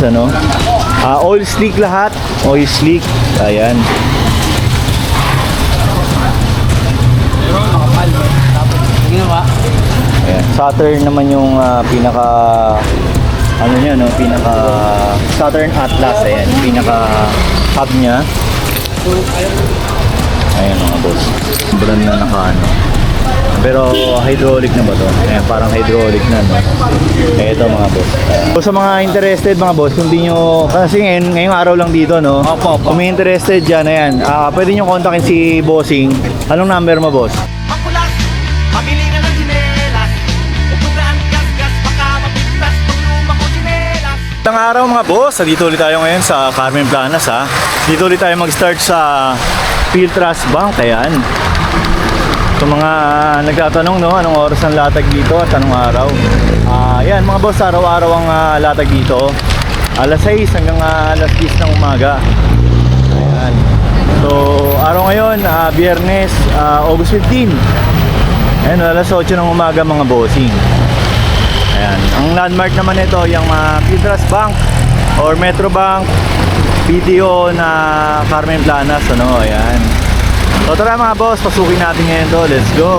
Ano? Oil slick lahat. Oil slick. Ayan. Ayan. Saturn naman yung pinaka ano niya, no? Pinaka Saturn Atlas. Ayan. Pinaka hub niya. Ayan mga boss. Brand na naka ano. Pero hydraulic na ba to? Ayan, parang hydraulic na, no? Ito mga boss. So sa mga interested mga boss, kung di nyo, kasi ngayong araw lang dito, no? Opo. Kung may interested dyan, ayan, pwede nyo kontakin si Bossing. Anong number mo, boss? Makulas, pabili na ng sinelas. Upunan, gas-gas, baka mapigtas pag lumako sinelas. Isang araw mga boss, dito ulit tayo ngayon sa Carmen Planas, ha? Dito ulit tayo mag-start sa Field Trust Bank, ayan. So mga nagtatanong, no, anong oras ang latag dito at anong araw? Yan mga boss, araw-araw ang latag dito. Alas 6 hanggang alas 10 ng umaga. Ayan. So araw ngayon, Biyernes, August 15. Ayan, alas 8 ng umaga mga bossing. Ayan. Ang landmark naman ito, yung Field Trust Bank or Metro Bank PTO na Carmen Planas, ano, ayan. So tara mga boss, pasukin natin ngayon to. Let's go!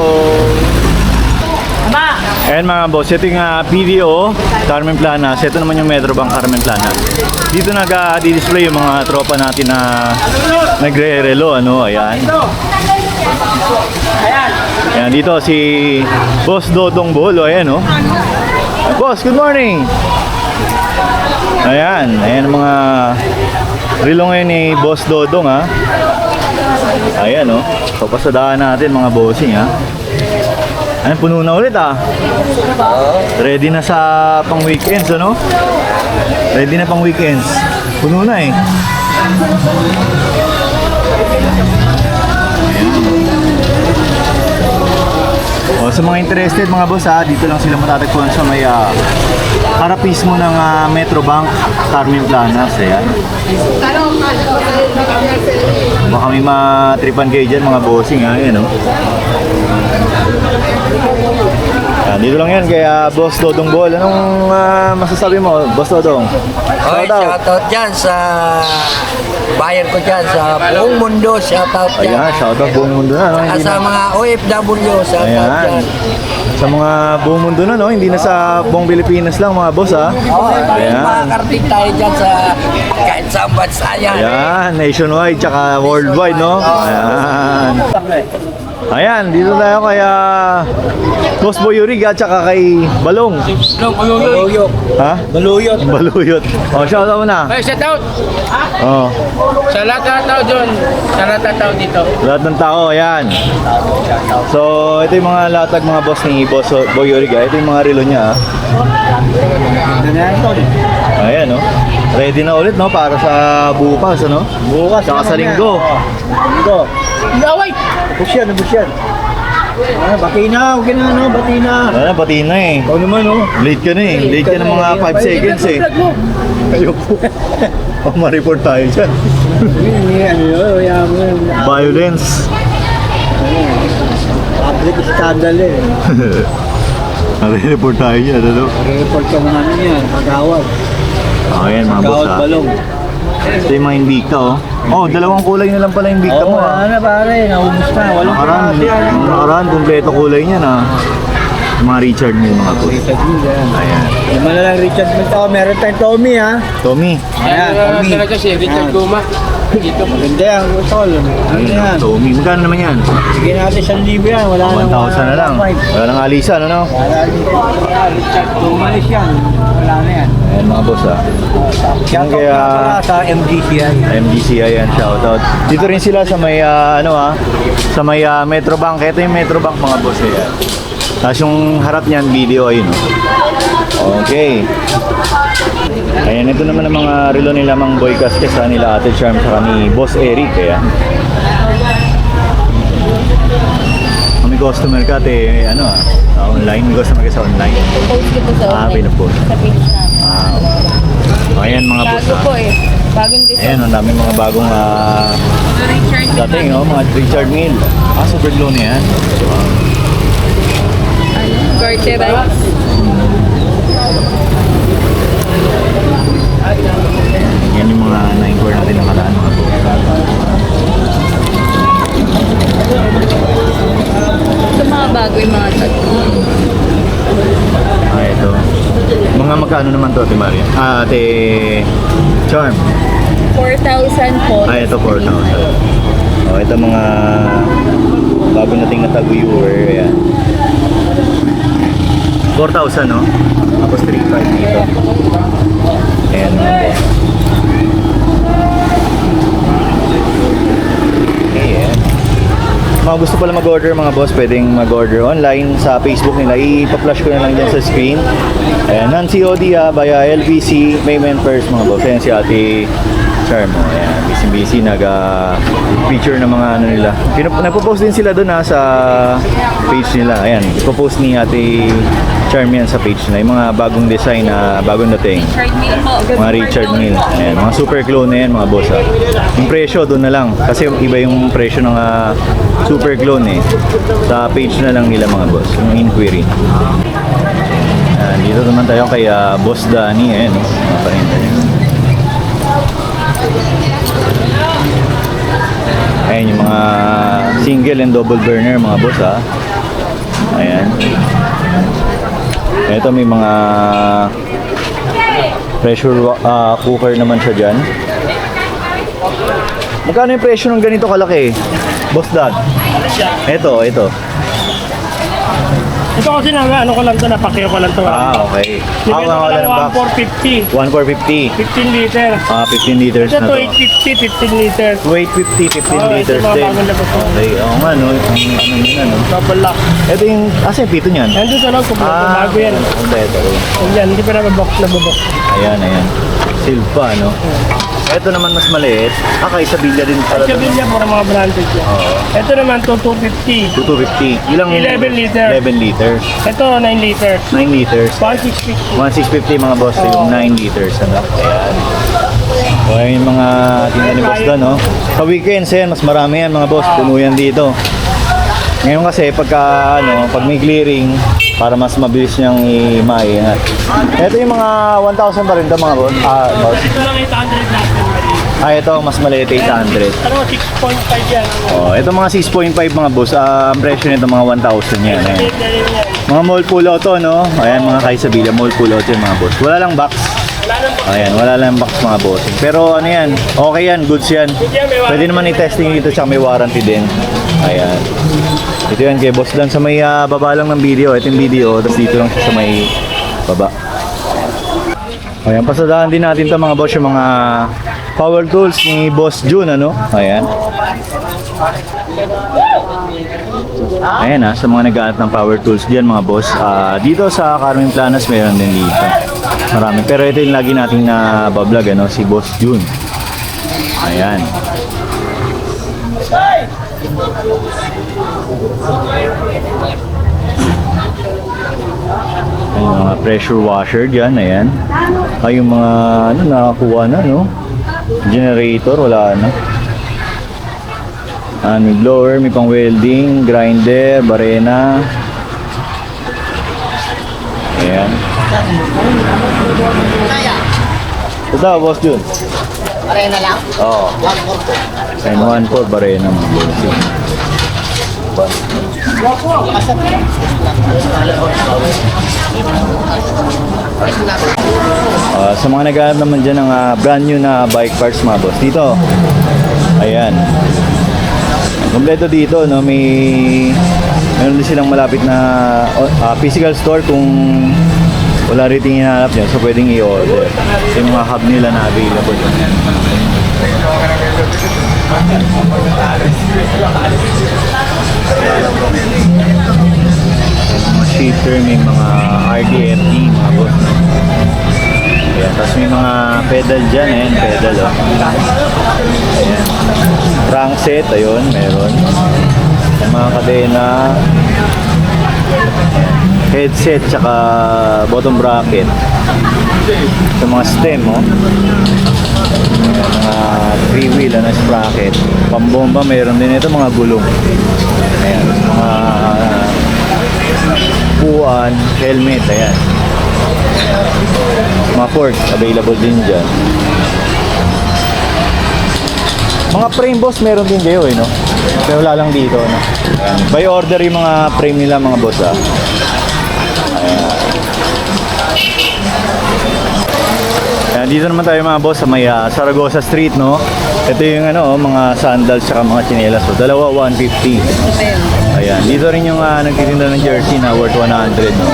Ayan mga boss, ito yung PDO Carmen Planas. Ito naman yung Metro Bank Carmen Planas. Dito nag-display yung mga tropa natin na nagre-relo, ano, ayan. Ayan, dito si Boss Dodong Bolo, ayan, oh. Boss, good morning! Ayan, ayan mga relo ngayon ni Boss Dodong, ha. Ayan, oh. Papasadahan natin mga bossing, ha. Ayan, puno na ulit, ha. Ready na sa pang weekends, ano? Ready na pang weekends. Puno na, eh. O, sa mga interested mga boss, ha, dito lang sila matatagpuan sa may harap mismo ng Metro Bank Carmen Planas. Ayan. Baka may matripan kayo dyan mga bossing, ha. Ayan, oh. Ayan, dito lang yan kaya Boss Dodong Bol. Anong masasabi mo, Boss Dodong? Oy, shoutout dyan sa bayan ko dyan sa buong mundo. Shoutout dyan. Ayan, shoutout buong mundo na, no? Hindi Sa na, mga OFW, shoutout ayan. dyan. Sa mga buong mundo na, no? Hindi na sa buong Pilipinas lang mga boss, ha. Ayan. Makakarating tayo dyan sa kahit sa bansa yan. Ayan, nationwide tsaka worldwide, no? Ayan. Ayan, dito tayo kay Boss Boy Urig at tsaka kay Balong. Baluyok. Ha? Baluyot. Baluyot. O, shoutout mo na. Ay, shout out! O, Sa lahat ng tao dyan, sa lahat ng tao dito. lahat ng tao, ayan. So, ito yung mga latag mga boss ni Boss Boy Urig. Ito yung mga relo niya, ha. Ayan, no? Ready na ulit, no? Para sa bukas, ano? Bukas. Saka sa linggo. Linggo. Away! Bus yan. Bati na, huwag na, no? Bati na. Wala, pati na eh. Ikaw naman, no? Late ka na eh. Late ka ng mga 5 seconds eh. Ayoko. Oh, ma-report tayo dyan. Violence. Public scandal eh. Ma-report tayo dyan, ano? Report ka mga ano yan, pag-awag. Ayan mga boss, ha. Balong. Ito yung mga Invicta, oh. Oh, dalawang kulay na lang pala yung Invicta mo, ha. na pare, naubos na. Walang Nakaraan, kumpleto kulay niyan, ha. Yung mga Richard Mille, mga boss. Richard Mille, yan. Ayan. Naman na lang Richard Mille. Oh, meron tayong Tommy, ha? Tommy. Ayan, Tommy. Talaga si Richard Guma. Dito. Maganda yan, tol. Ano yan? Tommy. Magkano naman yan? Sige natin 1,000 yan. Wala nang 1,000 na lang. Wala nang alisan, ano? Wala Richard. Tumalis yan. Wala na yan. Ayan mga boss, ha. Shoutout Kaya- na pala sa MGCI. MDCI yan, shoutout. Dito rin sila sa may sa may Metro Bank. Ito yung Metro Bank mga boss, ayan. Tapos yung harap niyan video ayun, oh. Okay. Ayan, ito naman ang mga relo nila Mang Boy Casques, nila Ate Charm sa ni Boss Eric, ayan. May customer ka ate, sa online, may customer ka sa online. Post ko po sa online. Pinupost. Sa page namin. Okay. Ayan mga boss, Bago po eh. Bagong design. Ayan, ang daming mga bagong dating, mga Richard Mille. Super glow na yan. Carterize. magkano naman to, Ate Maria? Ate Charm. 4,000 po. Ito 4,000. Ito mga bago nating nataguyuwer. Ayan. 4,000, no? Tapos 3,500 dito. Ayan, mga boss. Ayan. Mga gusto pala mag-order mga boss, pwedeng mag-order online sa Facebook nila. Ipa-flash ko na lang dyan sa screen. Ayan, non-COD via LBC payment first mga boss. Ayan si Ate Charmo. Ayan, busy nag-feature ng mga ano nila. Nagpo-post din sila doon sa page nila. Ayan, ipo-post ni Ate Charm yan sa page nila. Yung mga bagong design na bagong dating. Richard Mille po. Mga Richard Mille. Ayan, mga super clone na yan mga boss. Yung presyo doon na lang. Kasi iba yung presyo ng super clone eh. Sa page na lang nila mga boss. Yung inquiry. Ayan, dito naman tayo kay Boss Danny. Ayan, mga paninda niya. Ayan yung mga single and double burner mga boss Ayan. Ito may mga pressure cooker naman siya dyan. Magkano yung presyo ng ganito kalaki? Boss Dad? Ito. Ito kasi ano ko lang to, napakyo ko lang to. Okay. Nibenta ko lang ng box? 1,450. 1,450. 15 liters. 15 liters Ito na to. 850, 15 liters. 2,850, 15 ito liters mga din. bagong labas ko. Okay, oo nga no. Ang ano nila no. Double lock. Ito yung, yung pito niyan? Nandun sa loob, bago yan. Kompleto. Yan, hindi pa nababok. Ayan. Silv pa, no? Ito naman mas maliit. Kay Sabilla din pala. Sa bilya po ng mga branded yan. Ito naman to 250. 2,250. Ilang 11 liter. 11 liters. Ito 9 liters. 9 liters. 1,650. 1,650 mga boss. Yung 9 liters. Ano? Ayan. So, ayun yung mga tinda ni boss doon, no? Sa weekends, yan, mas marami yan mga boss. Puno yan dito. Ngayon kasi, pag may clearing, para mas mabilis niyang i-maingat. Ito yung mga 1,000 pa rin ito mga boss. Boss. Ito lang 800 natin. Ito, mas maliit 800. Ano, 6.5 yan. Ito mga 6.5 mga boss. Ang presyo nito mga 1,000 yan. Ayan. Mga mall pull-out to, no? Ayan, mga Kaisabila, mall pull-out yan mga boss. Wala lang box. Ayan, wala lang box mga boss. Pero ano yan, okay yan, goods yan. Pwede naman i-testing dito, tsaka may warranty din. Ayan. Ito yan kay boss Dan sa may baba lang ng video. Ito yung video, tapos dito lang siya sa may baba. Ayan, pasadahan din natin ito mga boss, yung mga power tools ni Boss June, ano? Ayan. Ayan sa mga nag-aanap ng power tools diyan mga boss. Dito sa Carmen Planas mayroon din dito. Marami. Pero ito yung lagi nating na-vlog, ano? Si Boss June. Ayan. Ay, mga pressure washer diyan, ayan. Ay, yung mga nakakuha na, no? Generator, wala na. May blower, may pang welding, grinder, barena. Ayan. Ito daw, Boss Jun. Barena lang? Oo. 1,400 barena mga boss. Sa mga naghahanap naman dyan ng brand new na bike parts mga boss, dito ayan, kompleto dito, no? Meron din silang malapit na physical store kung wala rin yung hinahanap nyo, so pwedeng i-order yung mga hub nila na available. Mga shifter, may mga RDFD mga boss, no? Ayan, tapos may mga pedal dyan, ayan, pedal, oh. Ayan. Crankset, ayun, meron. Yung mga kadena, ayan. Headset, tsaka bottom bracket. Sa mga stem, oh. Ayan, mga three-wheel, sprocket. Pambomba, meron din ito, mga gulong. Ayan, mga puan, helmet, ayan. Mga forks, available din dyan. Mga frame boss, meron din kayo no? Pero wala lang dito, no? Ayan. By order yung mga frame nila mga boss, Ayan. Ayan, dito naman tayo mga boss sa may Saragossa Street, no? Ito yung ano, mga sandals at mga tsinelas. So, dalawa 150. Ayan, dito rin yung nagtitinda ng jersey na worth 100, no?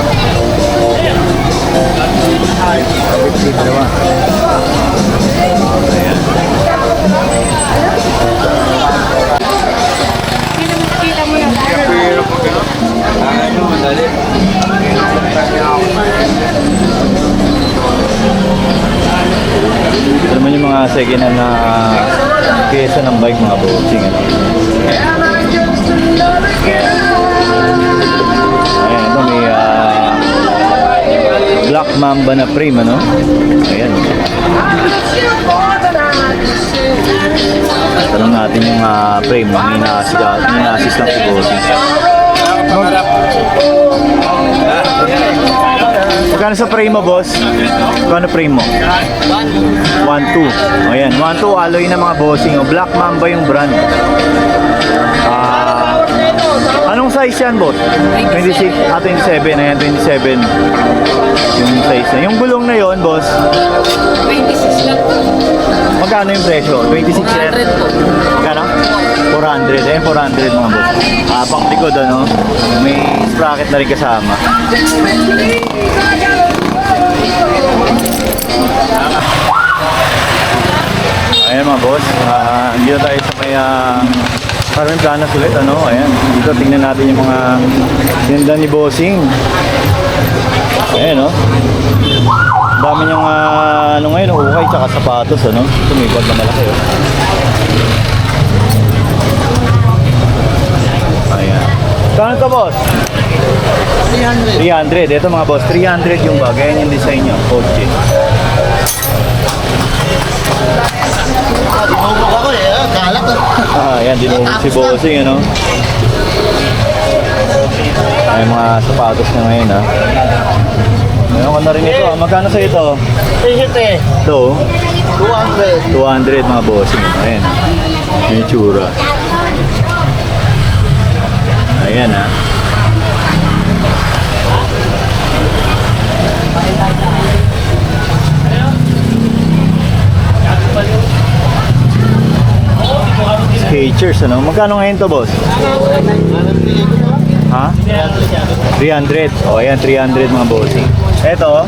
150, dalawa. Ayan. Ito naman yung mga second hand na pyesa ng bike, mga bossing, ano? Ayan, ito may Black Mamba na frame, ano? Ayan. Tanong natin yung frame, no? May na-assist lang si bossing. Magkano sa frame mo, boss? Magkano frame mo? 1.2. Ayan, 1.2 alloy na mga bossing. Black Mamba yung brand. Anong size yan, boss? 26, 27. Ayan, 27. Yung size na. Yung gulong na yon, boss? 26 lang. Magkano yung presyo? 26 yan? Magkano? 400. Ayan, 400 mga boss. Pang likod, ano? May sprocket na rin kasama. Ayan mga boss, dito tayo sa may Carmen Planas ulit, ano? Ayan, dito tingnan natin yung mga tinda ni Bossing. Ayan, no? Dami niyang ano ngayon, ukay tsaka sapatos, ano? Tumibag na malaki, oh. Ayan. Kano to, boss? 300. Ito mga boss, 300 yung bag. Ayan yung design niya, kotse. Dinumog ako eh, galak. Ayan, dinumog si Bossing, ano? Ay, mga sapatos na ngayon, ha? Meron ka na rin ito, ha? Magkano sa ito? Ito, 200. 200 mga Bossing. Ayan, yung tsura. Ayan, ha? Skechers, ano? Magkano ngayon to, boss? Ha? 300. O, ayan, 300 mga bossing. Ito,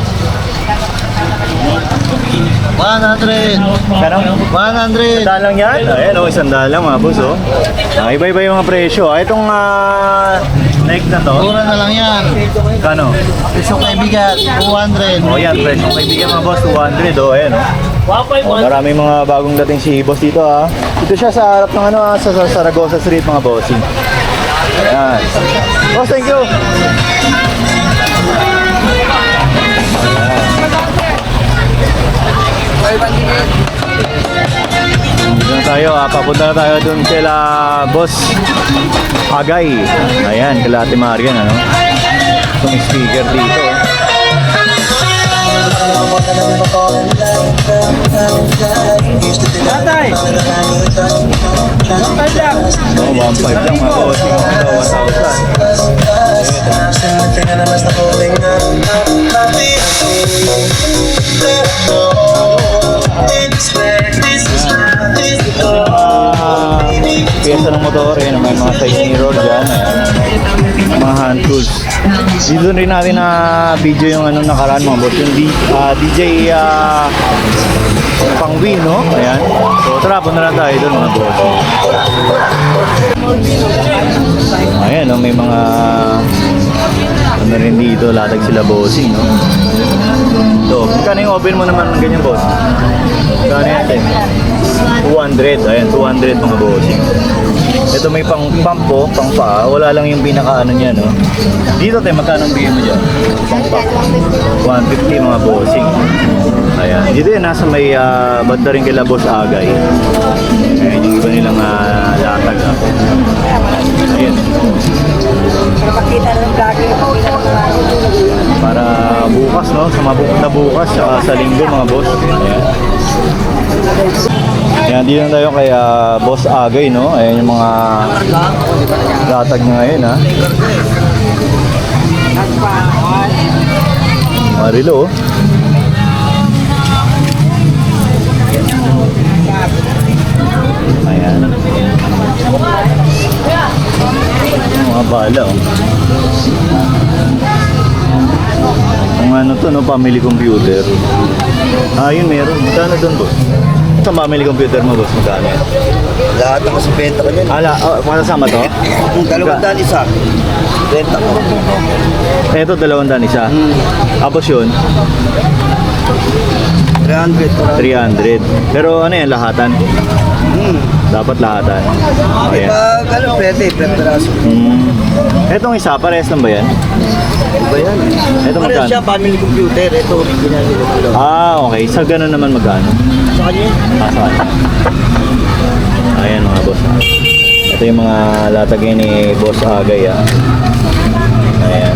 100. kano? 100. Sandaan lang yan? Ayan, o, sandaan lang mga boss, oh. Iba-iba yung mga presyo. Itong Nike na to, Mura na lang yan. kano? Presyo kaibigan, 200. O, yan, presyo kaibigan mga boss, 200, o, ayan, o. Maraming mga bagong dating si boss dito, ha. Dito siya sa harap ng ano, sa Saragossa Street, mga bossing. Ayan. Boss, thank you. Dito tayo, papunta na tayo dun sila Boss Agay. Ayan, kila Ate Marian, ano? Itong speaker dito. Tatay! 1.5 lang. Oh, 1.5 lang mga boss. 1,000. Pyesa ng motor, may mga side mirror dyan. Ayan. Mga hand tools. Dito rin natin na video yung ano nakaraan mga boss. Yung DJ Pangwi, no? Ayan. So tara, punta na tayo doon mga boss. Ayan, no? May mga ano rin dito, latag sila bossing, no? So, magkano yung open mo naman ng ganyan, boss? Magkano yan, 200. Ayan, 200 mga bossing. Ito may pang pump po, pang paa. Wala lang yung pinaka ano niya, no? Dito tayo, magkano ang bigay mo dyan? Pang pump. 150 mga bossing. Ayan. Dito yan, nasa may banda rin kila Boss Agay. Ayan, yung iba nilang latag. Ayan. Para bukas, no? Sa mapupunta bukas, saka sa linggo mga boss. Ayan. Ayan, dito na tayo kay Boss Agay, no? Ayan yung mga latag niya ngayon, ha? Marilo, oh. Ayan. Mga bala, oh. Ang ano to, no? Family computer. Ah, yun meron. Magkano doon, boss? Sa family computer mo, boss, magkano yan? Lahat ang kasi benta ka dyan. Makasama to? Dalawang isa. Benta ko. Ito, 200 isa. Tapos yun, 300. 300. Pero ano yan, lahatan? Dapat lahatan. Ayan. Pag ano, pwede, preparaso. Etong isa, parehas lang ba yan? Ba yan? Ito Pares magkano? siya, family computer. Ito, original nila. Ah, okay. Sa ganun naman magkano? Sa kanya yun. Ah, sa kanya. Ayan mga boss. Ito yung mga latagay ni Boss Agay, ah. Ayan.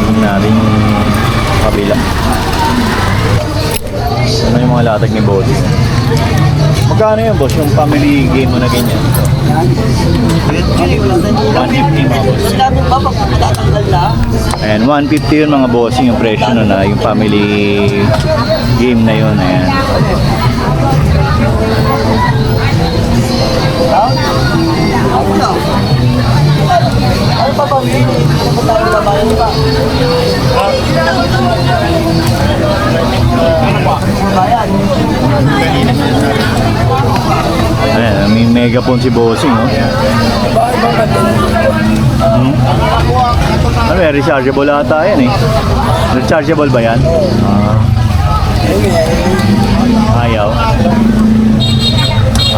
Tingnan natin yung kabila. Ano yung mga latag ni Boss? Magkano yun, boss? Yung family game mo na ganyan? 150 mga boss. Sinabi ba, pag matatanggal na? Ayan, 150 yun mga boss, yung presyo nun na, yung family game na yun, ayan. Ako na. Ano pa bang hindi? Ano pa tayo babayan pa? Bayan. Ayan, may megaphone si Bossing, no? Ano yan, rechargeable ata yan eh. Rechargeable ba yan? Ayaw.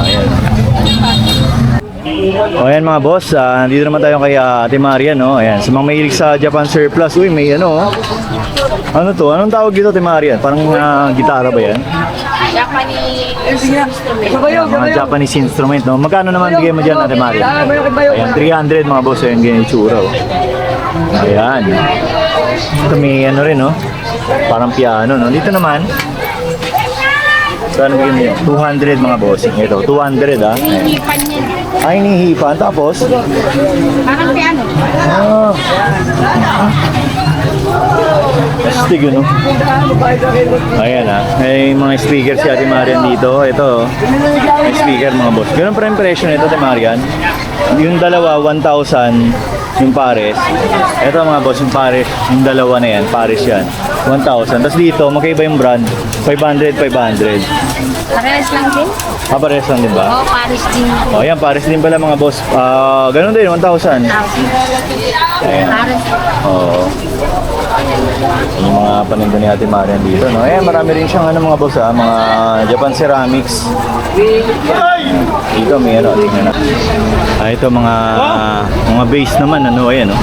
Ayan. O ayan mga boss, nandito naman tayo kay Ate Maria, no? Ayan, sa mga mahilig sa Japan Surplus, uy, may ano, oh. Ano to? Anong tawag dito, Ate Maria? Parang gitara ba yan? Mga Japanese instrument, no? Magkano naman bigay mo dyan, Ate Maria? Ayan, 300 mga boss, ayan, ganyan yung tsura, oh. Ayan. Ito may ano rin, no? Parang piano, no? Dito naman, saan bigyan mo? 200 mga bossing. Ito, 200 ah. Hinihipan niya. Ay, hinihipan. Tapos? Parang piano. Ah. Astig yun, no? Ayan ah. May mga speaker si Ate Marian dito. Ito, oh. May speaker mga boss. Ganun pa rin presyo nito, Ate Marian. Yung dalawa, 1,000 yung pares. Ito mga boss, yung pares. Yung dalawa na yan, pares yan. 1,000. Tapos dito, magkaiba yung brand. 500, 500. Parehas lang din? Ah, pares lang din ba? Oo, Paris din. O, yan, pares din pala mga boss. Ganun din, 1,000. Ayan. Paris. Oo. Yung mga paninda ni Ate Marian dito, no? Ayan, marami rin siyang ano mga boss, mga Japan Ceramics. Dito may ano, tingnan na. Ito mga base naman, ano, ayan, no?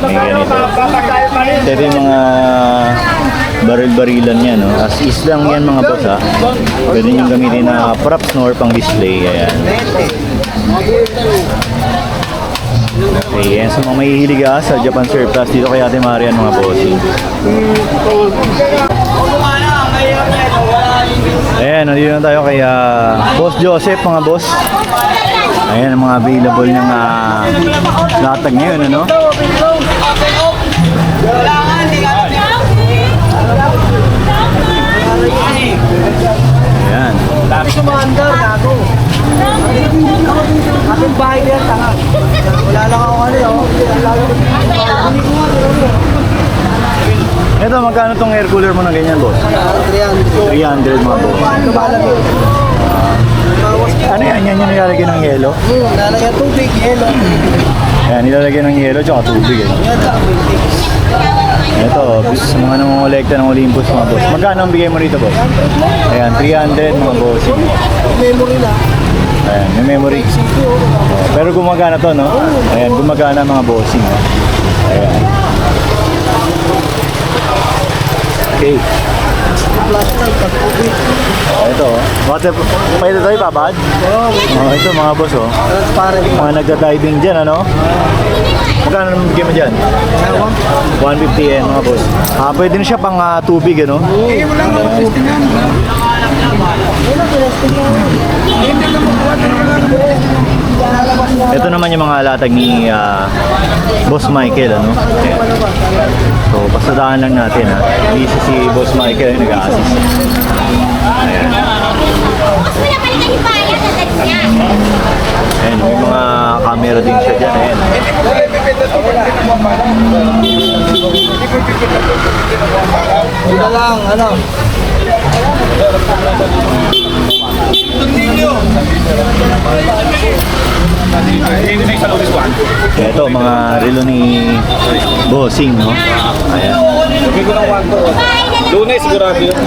May ganito. Ito yung mga baril-barilan niya, no? As is lang yan mga boss, ha? Pwede nyo gamitin na props, no? Or pang display, ayan. Okay, yan. So mga mahihilig sa Japan Surplus dito kay Ate Marian mga bossing. Ayan, nandito na tayo kay Boss Joseph mga boss. Ayan ang mga available niyang latag ngayon, ano? Ayan. Dami sumandar, gago. Ating bahay yan, tanga. Wala lang ako ano, oh. Ito, magkano tong air cooler mo na ganyan, boss? 300. 300 mga boss. Kabalag yun. Ano yan? Yan yung nilalagay ng yelo? Lalagyan tubig, yelo. Ayan, nilalagay ng yelo tsaka tubig, eh. Yan, tsaka tubig. Ito, sa mga nangongolekta ng Olympus mga boss. Magkano ang bigay mo rito, boss? Ayan, 300 mga boss. Memory na. Ayan, may memory. Oh, pero gumagana to, no? Ayan, gumagana mga bossing. Oh. Ayan. Okay. Flashlight, pag tubig. Ito, oh. Water, pwede ito ibabad? Oh, ito mga boss, oh. Transparent. Mga nagda-diving dyan, ano? Magkano naman bigay mo dyan? 150 yan, mga boss. Pwede na siya pang tubig, ano? Ito naman yung mga latag ni Boss Michael, ano? Ayan. So, pasadaan lang natin, ha? Busy si Boss Michael yung nag-a-assist. Ayan. Ayan, may mga camera din siya dyan, ayan. Ito lang, ano? Ito, mga relo ni Bossing, no? Ayan. Lunes sigurado yun.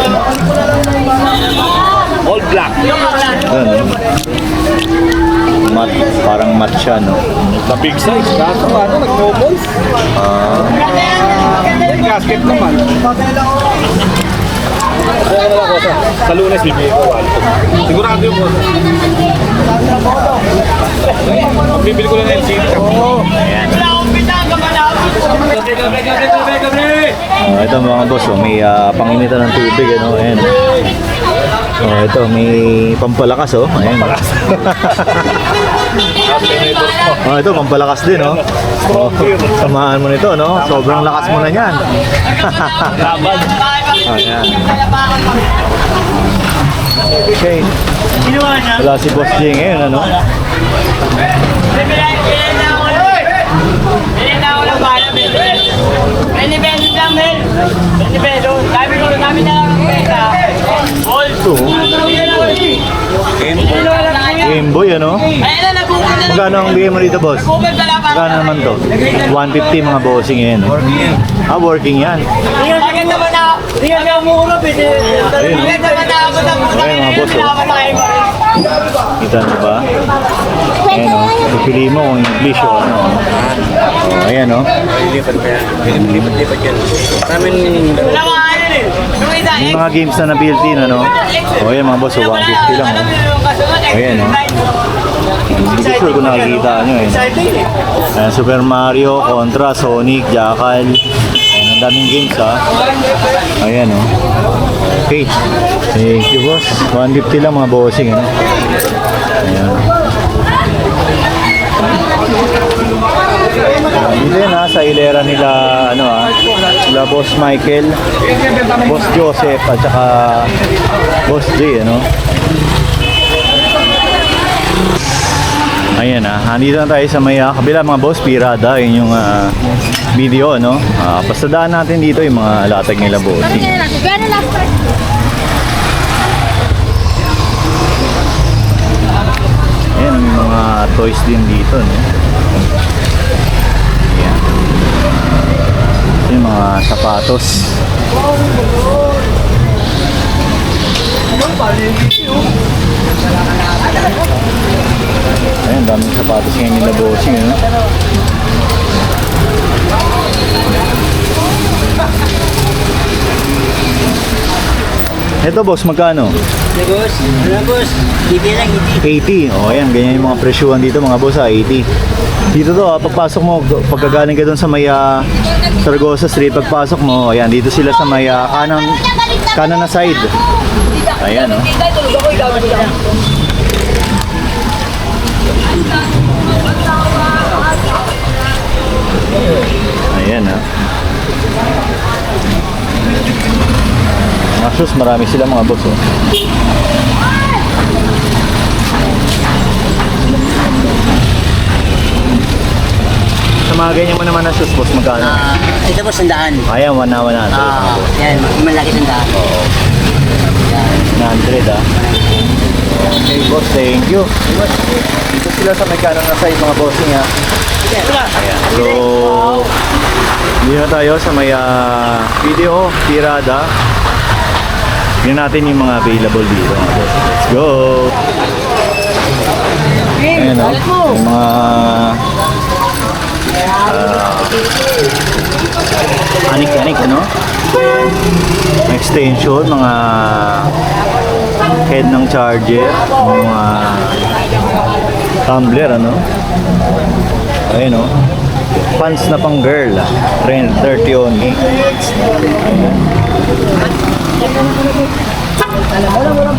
All black. Ayan, no? Mat, parang mat siya, no? The big size. Kaso ano, nag-double. Yung gasket naman. Sa Lunes, bibigay ko 1. Sigurado yun po. Bibili ko lang ng LCD. Ito mga boss, oh, may panginitan ng tubig, ano? Ayan. Oh, ito, may pampalakas, oh. Ayan. Oh, ito, pampalakas din, oh. Oh, samahan mo nito, no? Sobrang lakas mo na yan. Ayan. Okay. Wala si Boss J ngayon, ano? Ito, Game Boy, ano? Magkano ang bigay mo dito, boss? Magkano naman to? 150 mga bossing yan. Ah, working yan. Ayun, no? Ayun, mga boss, oh. Kita nyo ba? Ayan, o. Pipili mo kung English o ano. Oh, ayan, o. Lipat yan. Maraming... Yung mga games na na-built-in, ano. O, ayan, mga boss, 150 lang, o. Ayan, o. Hindi ko sure kung nakikita nyo, eh. Ayan, Super Mario, Contra, Sonic, Jackal. Ayan, ang daming games, ha. Ayan, o. Okay. Thank you, boss. 150 lang mga bossing, ano. Ayan. Dito yan, ha, sa hilera nila, ano, ha, sila Boss Michael, Boss Joseph, at saka Boss J, ano. Ayan, ha, andito na tayo sa may kabila, mga boss, Pirada. Yun yung video, no. Pasadaan natin dito yung mga latag nila, bossing. Ayan, may mga toys din dito, no. Ayan. Yung mga sapatos. Ayan, daming sapatos ngayon nila bossing, no. Ito, boss, magkano? Boss, boss, bibili lang 80. O, ayan, ganyan yung mga presyuhan dito, mga boss, 80. Dito to, pagpasok mo, pagkagaling ka doon sa may Saragossa Street, pagpasok mo, ayan, dito sila sa may kanan na side. Ayan, o. Ayan, ha. Mga shoes, marami sila, mga boss, oh. Sa mga ganyan mo naman na shoes, boss, magkano? Ito po, sandaan. Ayan, 1 na 100. Yan, malaki sandaan. 100, ah. Okay, boss, thank you. Dito sila sa may kanan na side, mga bossing, ha. Ayan, so dito na tayo sa may video, Pirada. Tignan natin yung mga available dito, mga boss. Let's go! Ayan, o. Yung mga anik-anik, ano? Extension, mga head ng charger, mga tumbler, ano? Ayan, o. Pants na pang girl, 30 only.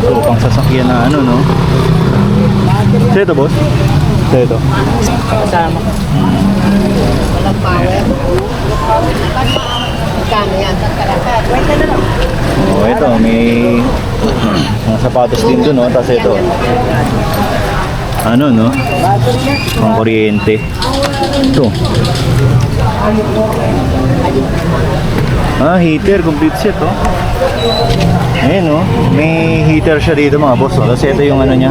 So, pang sasakyan na ano, no? So, ito, boss? Ito. Kasama. Kano yan? Wait na lang. Oh, ito, may mga sapatos din doon, no? Tapos ito. Ano, no? Pang kuryente. Ito. Ah, heater, complete set, oh. Ayan, no? May heater siya dito, mga boss, no? Tapos ito yung ano niya.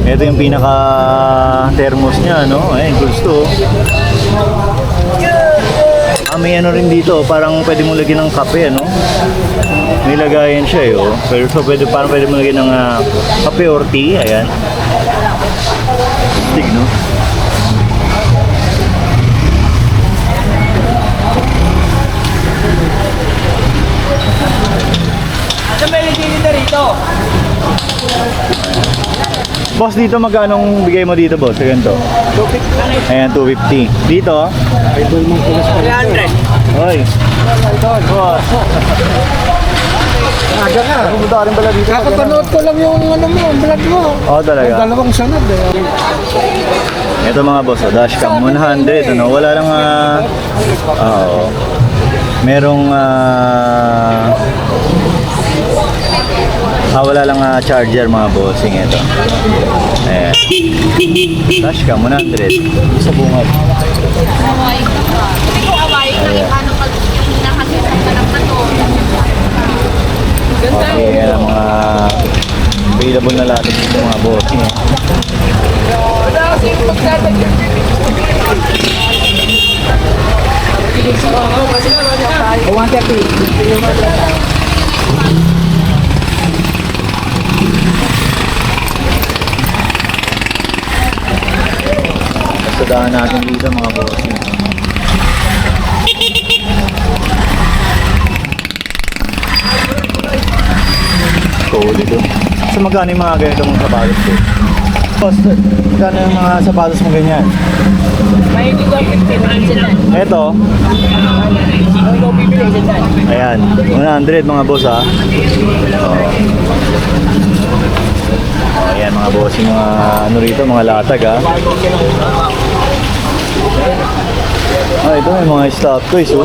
Ito yung pinaka thermos niya, no? Ayan, gusto, oh. Ah, may ano rin dito, parang pwede mo lagyan ng kape, ano? May lagayan siya, oh. Pero so, parang pwede mo lagyan ng kape or tea, ayan. Stick, no? Ano ba yung dito rito? Boss, dito magkano bigay mo dito, boss? Sa ganito? 250. Ayan, 250. Dito? 300. Hoy. Boss. Aga ka. Pumunta ka rin pala dito. Kakapanood ko lang yung ano mo, vlog mo. Oo, talaga. Dalawang sanad eh. Ito mga boss, oh, dashcam 100, ano? Wala lang, oo. Merong, wala lang charger mga bossing ito. Ayan. Dashcam 100. Sa bungad. Hindi ko away na paano pag yung nakasisang ka ng pato. Okay, yan ang mga available na lahat dito mga bossing. Wala kasi yung magdadagdag. Sadahan natin dito mga bossing. Solid ito. So magkano yung mga ganito mong sapatos ko? Boss, magkano yung mga sapatos mo ganyan? May hindi ko 15 Ito, Ang ikaw bibili sa dyan. ayan, 100 mga boss ha. Oh. Ayan mga boss, yung mga ano rito, mga latag ha. Ah, ito may mga stop toys oh.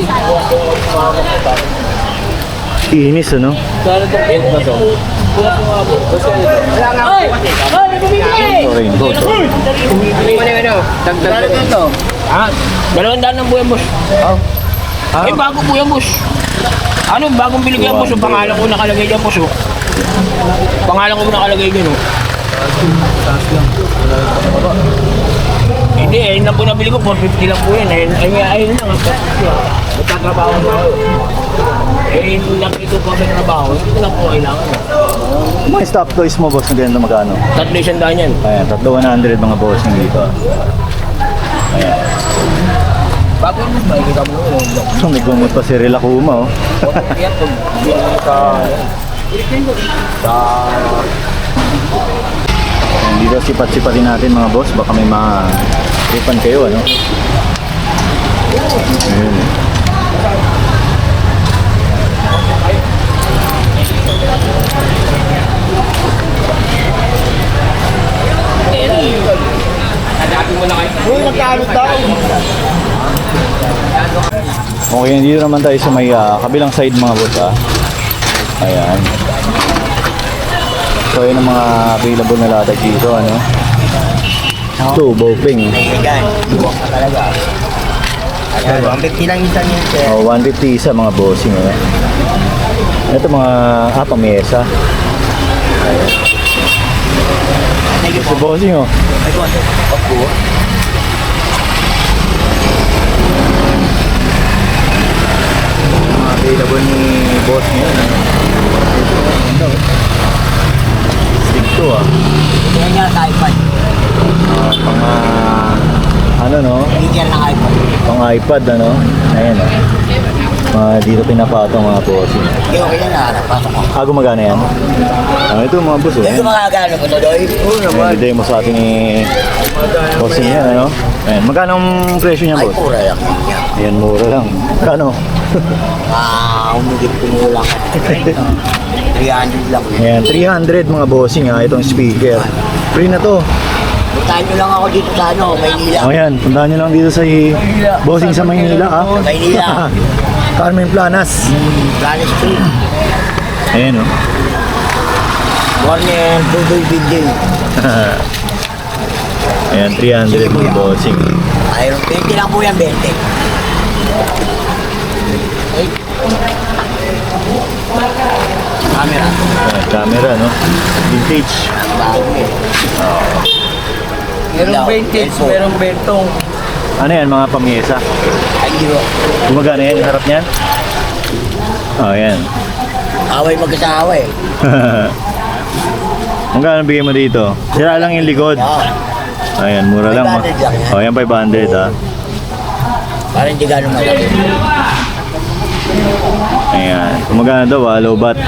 Inis ano? Oy! Oy! Bibili! Rainbow to. Ano? Dagdag ito. Ah, 200 ng buyan, boss. Eh, bago po yan, boss. Ano, bagong bilig yan, boss. Yung pangalan ko nakalagay dyan, boss. Pangalan ko nakalagay dyan, oh. Hindi, ayun lang po nabili ko. 450 lang po yan. Ayun lang. Magtatrabaho na ako. Eh, nakito po may trabaho. Ito lang po kailangan. Mga stop toys mo boss, na ganito magkano? Tatlo isang daan yan. Ayan, 100 mga boss yung dito. Ayan. Bago yung boss, makikita mo yun. So may gumot pa si Rila Kuma oh. Yan, pag binili sa... Ayan, dito sipat-sipatin natin mga boss, baka may mga tripan kayo ano. Ayan. Nagapin mo na kayo. Uy, magkano daw? Okay, dito naman tayo sa may kabilang side mga boss ha. Ayan. So yun ang mga available na latag dito ano. Ito, bowping. Yan, buwak ka talaga. Ayan, 150 lang isa niya, sir. Oh, 150 isa mga bossing ano. Ito mga pamesa. Ayan. Si bossing oh. Mga available ni boss niya ano. Stick to ah. Yan nga sa iPad. Mga ano no? Bigyan ng iPad. Pang iPad ano. Ayan oh. Mga dito pinapatong mga bossing. Okay na, napasok ko. Gumagana yan. Ito mga boss oh. Ito mga gano ko to, Doy. Oo Ayan, bigay mo sa atin ni bossing yan ano. Ayan, magkano ang presyo niya Ay, boss? pura yan. Ayan, mura lang. Kano? Umigit ko mo lang. 300 lang. Ayan, 300 mga bossing ha, itong speaker. Free na to. Puntahan nyo lang ako dito sa Maynila. O yan, puntahan nyo lang dito sa Bossing sa Maynila ha. Maynila. Carmen Planas. Planet Street. Ayan o. Warner Tudoy Building. Ayan, 300 mga bossing. Ayun, 20 lang po yan, 20. Camera. Ayan, camera no. Vintage. Ang bago eh. Merong vintage, merong bentong. Ano yan, mga pamyesa? Ay, di ba? Gumagana yan, yung harap niyan? O, ayan. Away magkasawa eh. Magkano bigay mo dito? Sira lang yung likod. Oo. Ayan, mura lang. 500 lang yan. O, yan 500 ha. Parang hindi gano'ng malaki. Ayan. Kung magkano daw, low bat.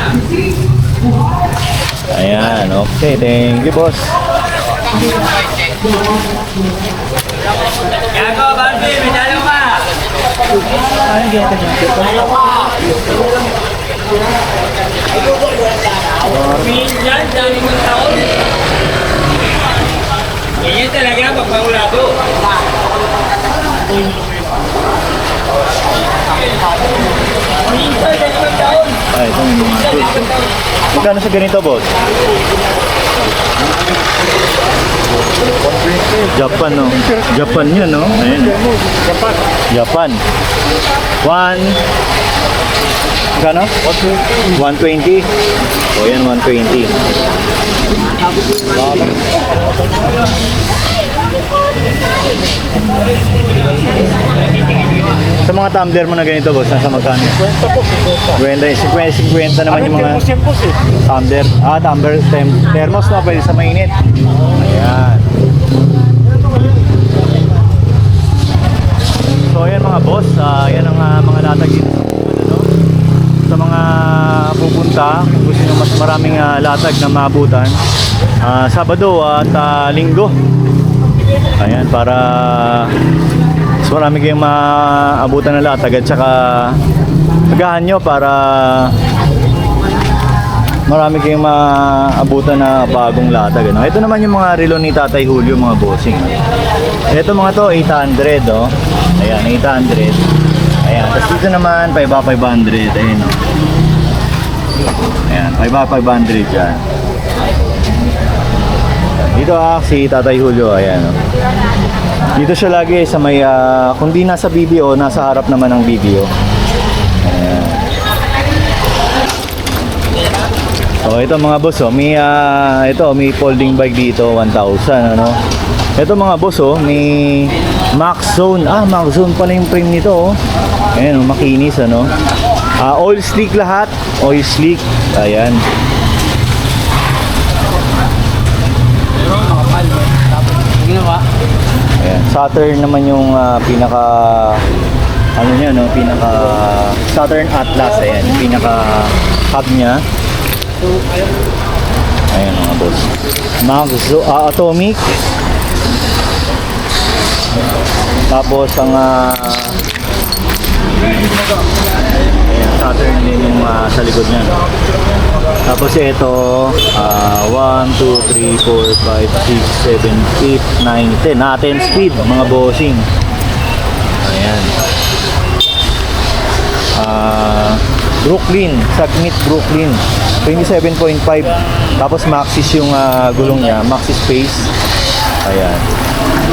Ayan, okay. Thank you, boss. Yago, Barbie, may dalaw ka! Minsan, dami mong taon. Ganyan talaga, pagpangulado. Minsan, dami mong taon. Ay, itong mga magkano sa ganito, boss? Japan, no? Japan yun, no? Ayan. Japan. Magkano? 120. O yan, 120. Sa mga tumbler mo na ganito, boss, nasa magkano? 50 naman yung mga tumbler. Tumbler, thermos na pwede sa mainit. Ayan. So ayan mga boss, yan ang mga latag dito sa mga pupunta. Kung gusto nyo mas maraming latag na maabutan, Sabado at Linggo. Ayan, para mas marami kayong maabutan ng latag at saka agahan nyo para marami kayong maabutan na bagong latag. Ano? Ito naman yung mga relo ni Tatay Julio, mga bossing. Ito mga to, 800. Oh. Ayan, 800. Ayan, tapos dito naman, 500. Ayan, oh. Ayan, 500 dyan. Dito si Tatay Julio, ayan. Oh. Dito siya lagi sa may, kung di nasa BBO, nasa harap naman ng BBO. Ayan. So ito mga boss, oh, may may folding bike dito 1,000 ano. Ito mga boss, oh, may Max Zone. Max Zone pala yung frame nito, oh. Ayan, oh, makinis ano. Oil slick lahat, oil slick. Ayan. Ayan, Saturn naman yung pinaka ano niya, no, pinaka Saturn Atlas, ayan, pinaka hub niya. Ayan mga boss. Magzo Atomic. Tapos ang ayan, Saturn din yung sa likod niya. Tapos ito 1, 2, 3, 4, 5, 6, 7, 8, 9, 10. 10 speed mga bossing. Ayan. Brooklyn, Submit Brooklyn 27.5. Tapos Maxis yung gulong niya, Maxis Space. Ayan.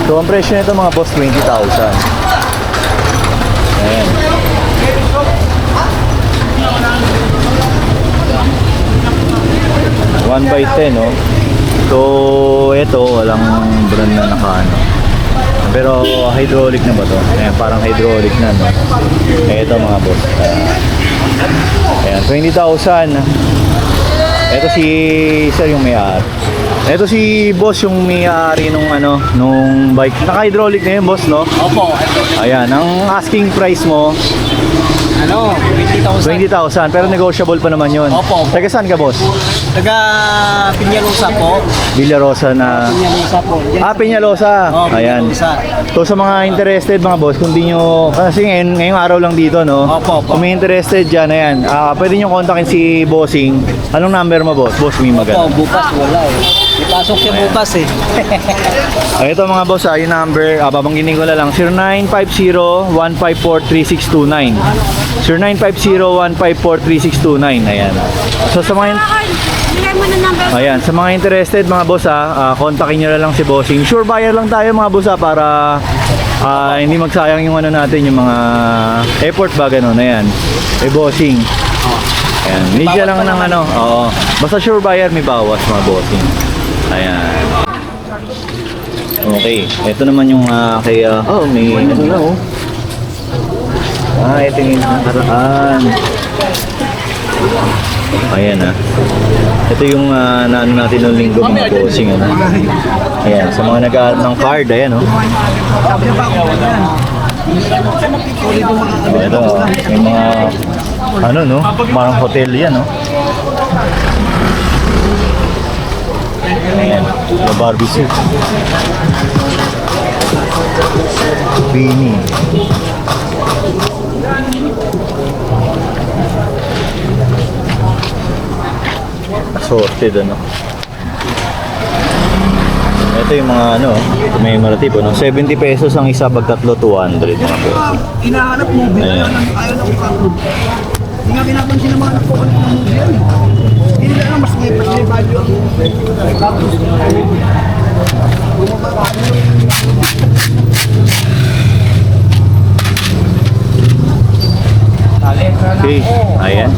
So ang presyo nito mga boss 20,000. Ayan. One by 10, no? So ito walang brand na nakaano. Pero hydraulic na ba to? Ayan, parang hydraulic na, no? Ito mga boss. Ayan, 20,000. Ito si sir yung may-ari. Ito si boss yung may-ari nung nung bike. Naka-hydraulic na yun, boss, no? Opo. Ayan, ang asking price mo 20,000. 20,000, pero negotiable pa naman yun. Opo. Taga saan ka, boss? Taga Piñarosa po. Villarosa na... Piñarosa po. Peñalosa. Oh, Ayan. Piñarosa. So sa mga interested mga boss, kung di nyo, kasi ngayong araw lang dito, no? Opo, opo. Kung may interested dyan, ayan, pwede nyo kontakin si Bossing. Anong number mo, boss? Boss, may Opo, maganda. bukas wala eh. Ipasok siya bukas eh. Ito mga boss, yung number, babanggitin ko na lang, 0950-154-3629. 0950-154-3629, ayan. So sa mga, Bigay mo na number. ayan, sa mga interested mga boss kontakin nyo na lang si Bossing. Sure buyer lang tayo mga boss para hindi magsayang yung ano natin, yung mga effort ba ganun, ayan. Bossing. Ayan, hindi siya lang ng ano, oo. Basta sure buyer may bawas mga Bossing. Ayan. Okay, ito naman yung kay, may ano na oh. Ito yung nakaraan. Ayan Ito yung naano natin noong linggo mga Bossing. Ayan, sa mga nag-aaral ng card, ayan oh. Ito, may mga ano no, parang hotel yan no. Ayan, yung barbecue. Bini. Assorted ano. Ito yung mga ano, may malatibo no. 70 pesos ang isa, pag tatlo 200 mga boss. Hinahanap mo, Ayan. ayaw na ko. Hindi nga pinapansin ng mga anak ko kung ano yung yan. Hindi nila alam, mas may value ang Okay, ayan.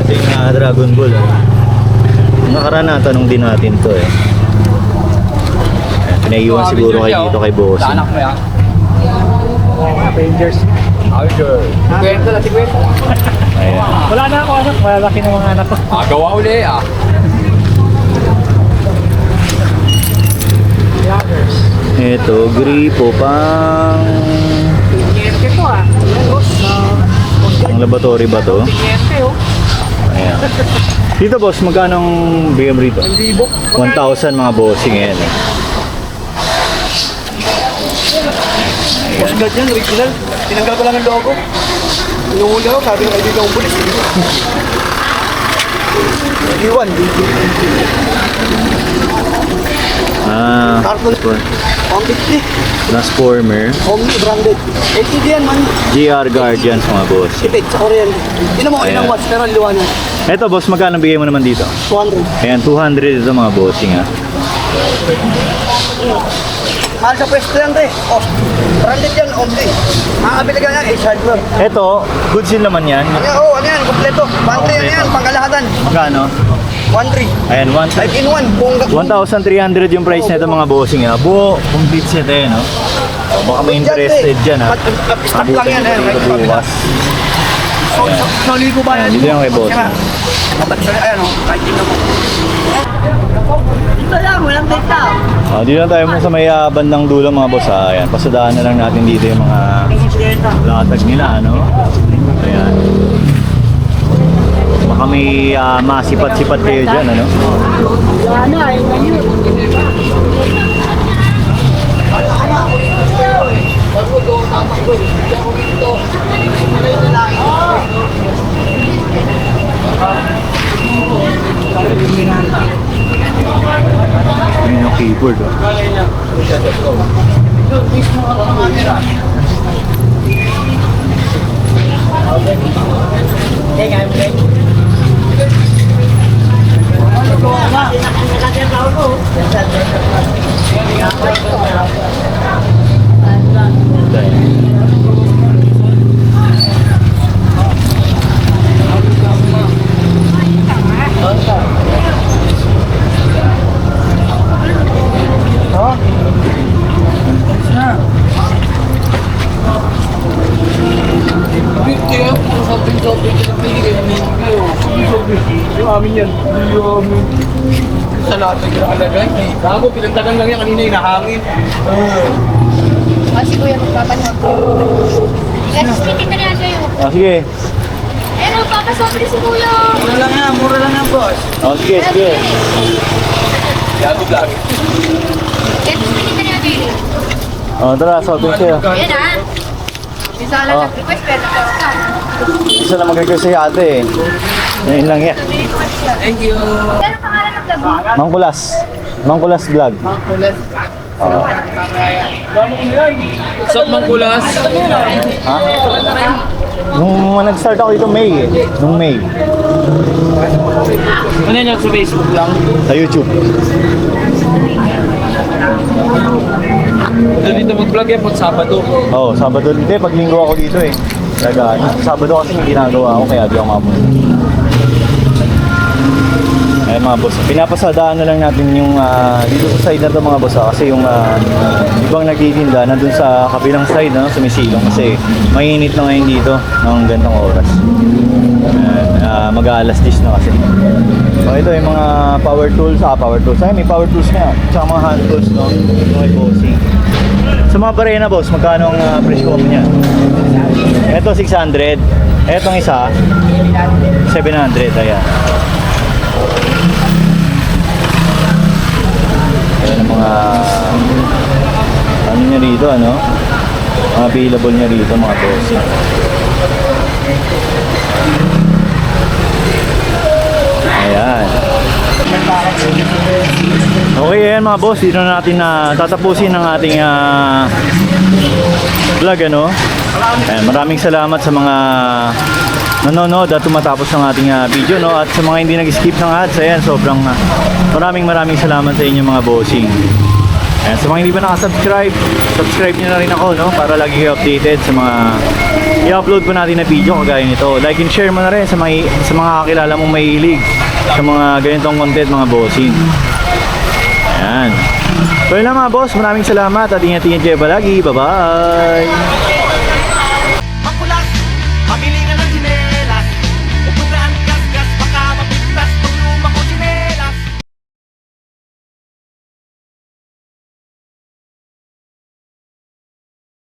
Ito yung Dragon Ball. Yung nakaraan natanong din natin to eh. Ayan, pinaiwan siguro kayo dito kay Bossing. Anak mo yan. Avengers. Kwento na si Kwento. Ayan. Wala na ako anak, malalaki ng mga anak ko. Gawa uli Ito, gripo pang... Ang laboratory ba to? Ayan. Dito boss, magkano ang bigam rito? 1,000 mga Bossing yan eh. Postcard yan, original. Tinanggal ko lang ang logo. Inuhuli ako, sabi ng kaibigan kong pulis. Iwan. Carton. 150. Transformer, Omni branded. LTD yan man. GR Guardians mga boss. Tipid sa Korean. Hindi mo Ayan. ilang watts, pero ang liwanag. Ito boss, magkano bigay mo naman dito? 200. Ayan, 200 ito mga Bossing Mahal sa pwesto yan, te. Oh, branded yan, Omni. Makakabili ka yan, Ace Hardware. Ito, goods din naman yan. Ano yan, kompleto. 1.3 yan, pangkalahatan. Magkano? 1.3. Ayan, 5 in 1. Buong 1,300 yung price nito mga Bossing Buo, complete set no? Baka may interested dyan Stock lang yan, eh. Dito bukas. Soli ko ba yan? Dito yung kay Bossing. Ayan, oh. Kahit din naman. Dito lang, walang data. Dito lang tayo muna sa may bandang dulo mga boss. Ayan, pasadaan na lang natin dito yung mga latag nila, ano? Ayan. Baka may masipat-sipat kayo dyan, ano? Ayan yung keyboard, Yung amin yan. Yung amin. Sa lahat ng ginalagay. Bago, pinagtagan lang yan kanina, inahangin. Kasi kuya, magpapanood ko. Guys, kita na yan sa'yo. sige. Eh, magpapasobri si kuya. Mura lang yan, boss. Sige, sige. Yago vlog. Guys, kita na yan sa'yo. Tara, sobrang siya. Yan ah. Isa lang nag-request, pero nagkaroon ka. Isa na mag-request si ate eh. Ngayon lang yan. Thank you. Ano pangalan ng vlog Mangkulas. Mangkulas vlog. Sa Mangkulas. Ha? Nung nag-start ako dito May eh. Nung May. Ano yan sa Facebook lang? Sa YouTube. Doon dito mag-vlog yan pag Sabado. Oo, Sabado. Hindi, pag linggo ako dito eh. Talaga, Sabado kasi may ginagawa ako kaya di ako mapunta. Ayun mga boss, pinapasadaan na lang natin yung dito sa side na to mga boss kasi yung ibang nagtitinda nandun sa kabilang side sumisilong kasi mainit na ngayon dito ng gantong oras. Mag-aalas 10 na kasi. So ito yung mga power tools, ay may power tools nga, tsaka mga hand tools no, yung may bossing. Sa mga barena boss, magkano ang presyo mo niya? Ito 600, etong isa 700, ayan. Ayan ang mga ano niya rito, ano? Mga available niya rito, mga bossing. Ayan. Okay, ayan mga boss, dito na natin tatapusin ang ating vlog, ano? Ayan, maraming salamat sa mga nanonood at tumatapos ng ating video, no? At sa mga hindi nag-skip ng ads, ayan, sobrang maraming salamat sa inyo mga bossing. Ayan, sa mga hindi pa nakasubscribe, subscribe nyo na rin ako, no? Para lagi kayo updated sa mga i-upload ko natin na video kagaya nito. Like and share mo na rin sa mga kakilala mong mahilig sa mga ganitong content mga bossing. Ayan. So yun lang mga boss, maraming salamat at ingat-ingat kayo palagi. Bye-bye!